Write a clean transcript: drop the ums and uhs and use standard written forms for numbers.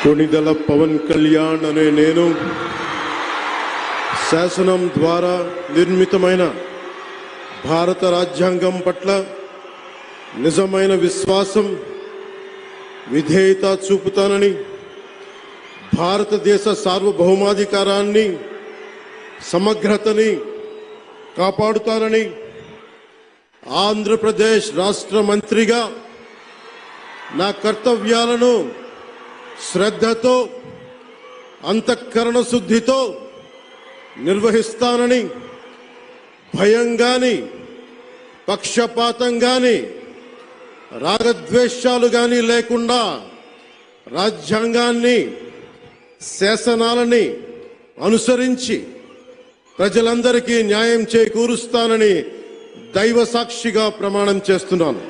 కొణిదెల పవన్ కళ్యాణ్ అనే నేను శాసనం ద్వారా నిర్మితమైన భారత రాజ్యాంగం పట్ల నిజమైన విశ్వాసం విధేయత చూపుతానని, భారతదేశ సార్వభౌమాధికారాన్ని సమగ్రతని కాపాడుతానని, ఆంధ్రప్రదేశ్ రాష్ట్ర మంత్రిగా నా కర్తవ్యాలను శ్రద్ధతో అంతఃకరణ శుద్ధితో నిర్వహిస్తానని, భయం గాని పక్షపాతం గాని రాగద్వేషాలు గాని లేకుండా రాజ్యాంగాన్ని శాసనాలని అనుసరించి ప్రజలందరికీ న్యాయం చేకూరుస్తానని దైవ సాక్షిగా ప్రమాణం చేస్తున్నాను.